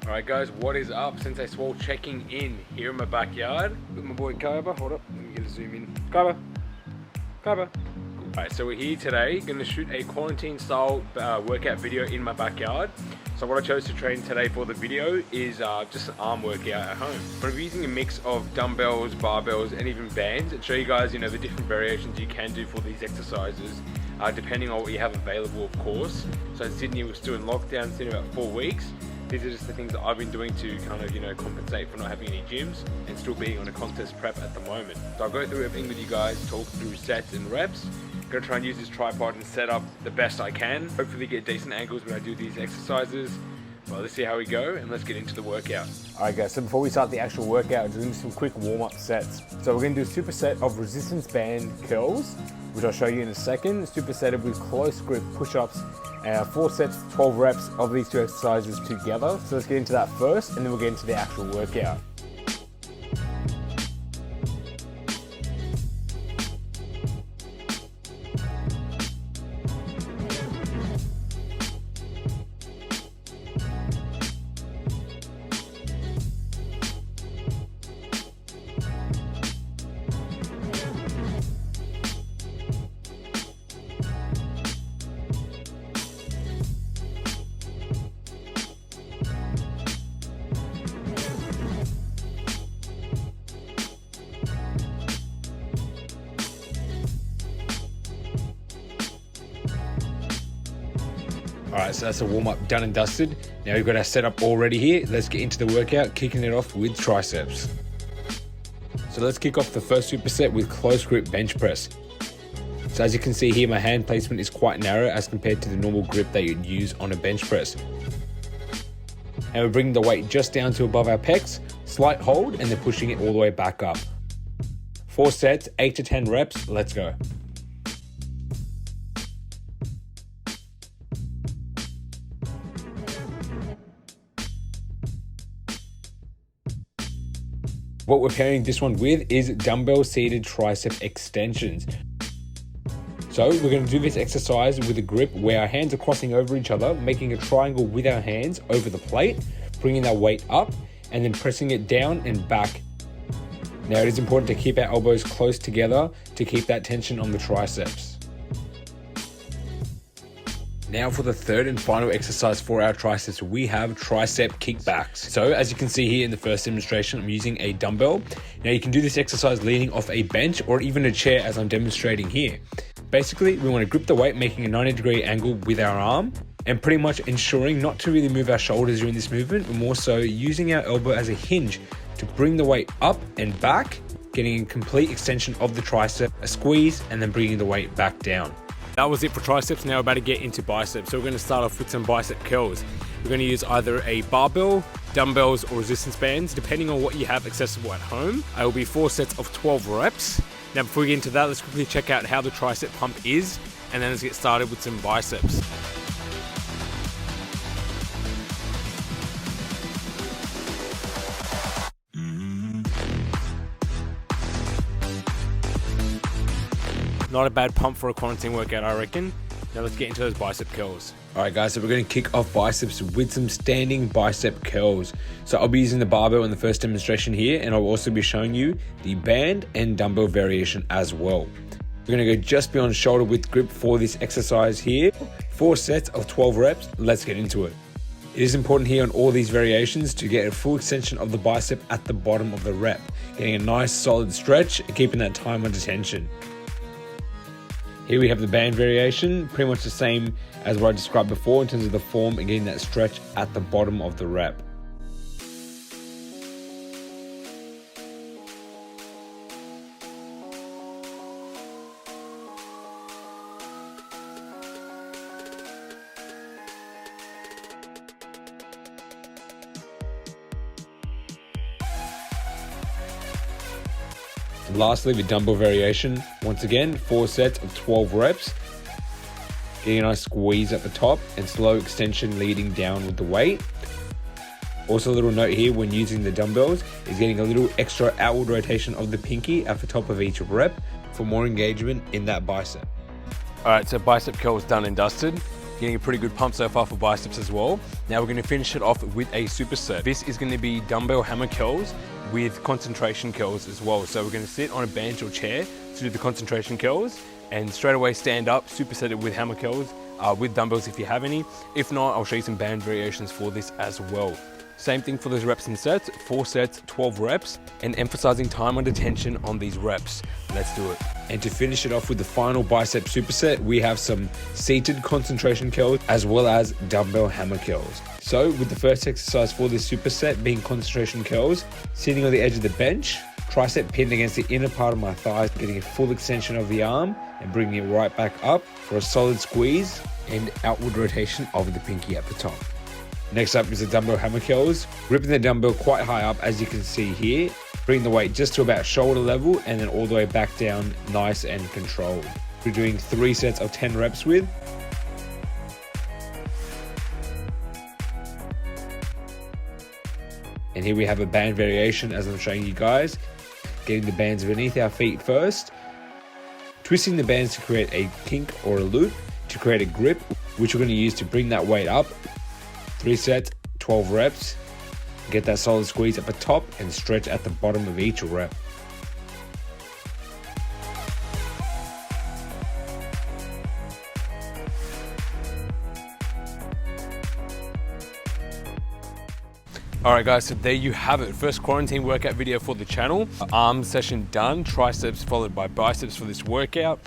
Alright guys, what is up? Sensei Swole checking in here in my backyard with my boy Kaiba. Hold up, let me get a zoom in. Kaiba. Alright, so we're here today, gonna shoot a quarantine style workout video in my backyard. So what I chose to train today for the video is just an arm workout at home. I'm gonna be using a mix of dumbbells, barbells, and even bands and show you guys, the different variations you can do for these exercises, depending on what you have available, of course. So in Sydney, we're still in lockdown, it's in about 4 weeks. These are just the things that I've been doing to kind of, compensate for not having any gyms and still being on a contest prep at the moment. So I'll go through everything with you guys, talk through sets and reps. I'm gonna try and use this tripod and set up the best I can. Hopefully get decent angles when I do these exercises. Well, let's see how we go and let's get into the workout. All right guys, so before we start the actual workout, we're doing some quick warm-up sets. So we're gonna do a superset of resistance band curls, which I'll show you in a second. Supersetted with close grip push-ups, 4 sets, 12 reps of these 2 exercises together. So let's get into that first and then we'll get into the actual workout. Alright, so that's a warm-up done and dusted. Now we've got our setup all ready here. Let's get into the workout, kicking it off with triceps. So let's kick off the first superset with close grip bench press. So as you can see here, my hand placement is quite narrow as compared to the normal grip that you'd use on a bench press. And we're bringing the weight just down to above our pecs, slight hold, and then pushing it all the way back up. 4 sets, 8 to 10 reps, let's go. What we're pairing this one with is dumbbell seated tricep extensions. So we're going to do this exercise with a grip where our hands are crossing over each other, making a triangle with our hands over the plate, bringing that weight up and then pressing it down and back. Now it is important to keep our elbows close together to keep that tension on the triceps. Now for the third and final exercise for our triceps, we have tricep kickbacks. So as you can see here in the first demonstration, I'm using a dumbbell. Now you can do this exercise leaning off a bench or even a chair as I'm demonstrating here. Basically, we want to grip the weight, making a 90-degree angle with our arm and pretty much ensuring not to really move our shoulders during this movement, but more so using our elbow as a hinge to bring the weight up and back, getting a complete extension of the tricep, a squeeze, and then bringing the weight back down. That was it for triceps. Now we're about to get into biceps. So we're going to start off with some bicep curls. We're going to use either a barbell, dumbbells, or resistance bands, depending on what you have accessible at home. It will be 4 sets of 12 reps. Now before we get into that, let's quickly check out how the tricep pump is, and then let's get started with some biceps. Not a bad pump for a quarantine workout, I reckon. Now let's get into those bicep curls. Alright guys, so we're going to kick off biceps with some standing bicep curls. So I'll be using the barbell in the first demonstration here, and I'll also be showing you the band and dumbbell variation as well. We're going to go just beyond shoulder width grip for this exercise here. 4 sets of 12 reps, let's get into it. It is important here on all these variations to get a full extension of the bicep at the bottom of the rep, getting a nice solid stretch and keeping that time under tension. Here we have the band variation, pretty much the same as what I described before in terms of the form and getting that stretch at the bottom of the rep. And lastly, the dumbbell variation. Once again, 4 sets of 12 reps. Getting a nice squeeze at the top and slow extension leading down with the weight. Also a little note here when using the dumbbells is getting a little extra outward rotation of the pinky at the top of each rep for more engagement in that bicep. All right, so bicep curls done and dusted. Getting a pretty good pump so far for biceps as well. Now we're gonna finish it off with a superset. This is gonna be dumbbell hammer curls with concentration curls as well. So we're gonna sit on a bench or chair to do the concentration curls and straight away stand up, superset it with hammer curls, with dumbbells if you have any. If not, I'll show you some band variations for this as well. Same thing for those reps and sets, 4 sets, 12 reps, and emphasizing time under tension on these reps. Let's do it. And to finish it off with the final bicep superset, we have some seated concentration curls as well as dumbbell hammer curls. So with the first exercise for this superset being concentration curls, sitting on the edge of the bench, tricep pinned against the inner part of my thighs, getting a full extension of the arm and bringing it right back up for a solid squeeze and outward rotation of the pinky at the top. Next up is the dumbbell hammer curls, gripping the dumbbell quite high up as you can see here, bring the weight just to about shoulder level and then all the way back down nice and controlled. We're doing 3 sets of 10 reps with. And here we have a band variation as I'm showing you guys. Getting the bands beneath our feet first, twisting the bands to create a kink or a loop to create a grip, which we're going to use to bring that weight up. 3 sets, 12 reps. Get that solid squeeze at the top and stretch at the bottom of each rep. Alright guys, so there you have it. First quarantine workout video for the channel. Arm session done, triceps followed by biceps for this workout.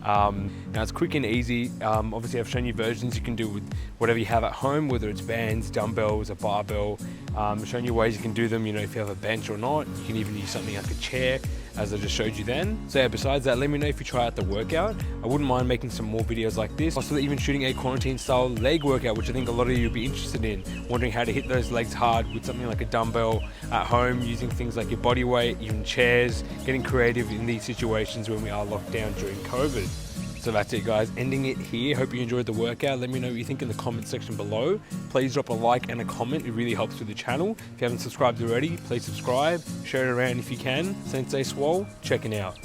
Now it's quick and easy. Obviously I've shown you versions you can do with whatever you have at home, whether it's bands, dumbbells, a barbell. Showing you ways you can do them, you know, if you have a bench or not. You can even use something like a chair, as I just showed you then. So yeah, besides that, let me know if you try out the workout. I wouldn't mind making some more videos like this. Also even shooting a quarantine style leg workout, which I think a lot of you would be interested in. Wondering how to hit those legs hard with something like a dumbbell at home, using things like your body weight, even chairs, getting creative in these situations when we are locked down during COVID. So that's it guys, ending it here. Hope you enjoyed the workout. Let me know what you think in the comment section below. Please drop a like and a comment, it really helps with the channel. If you haven't subscribed already, please subscribe, share it around if you can. Sensei Swole, checking out.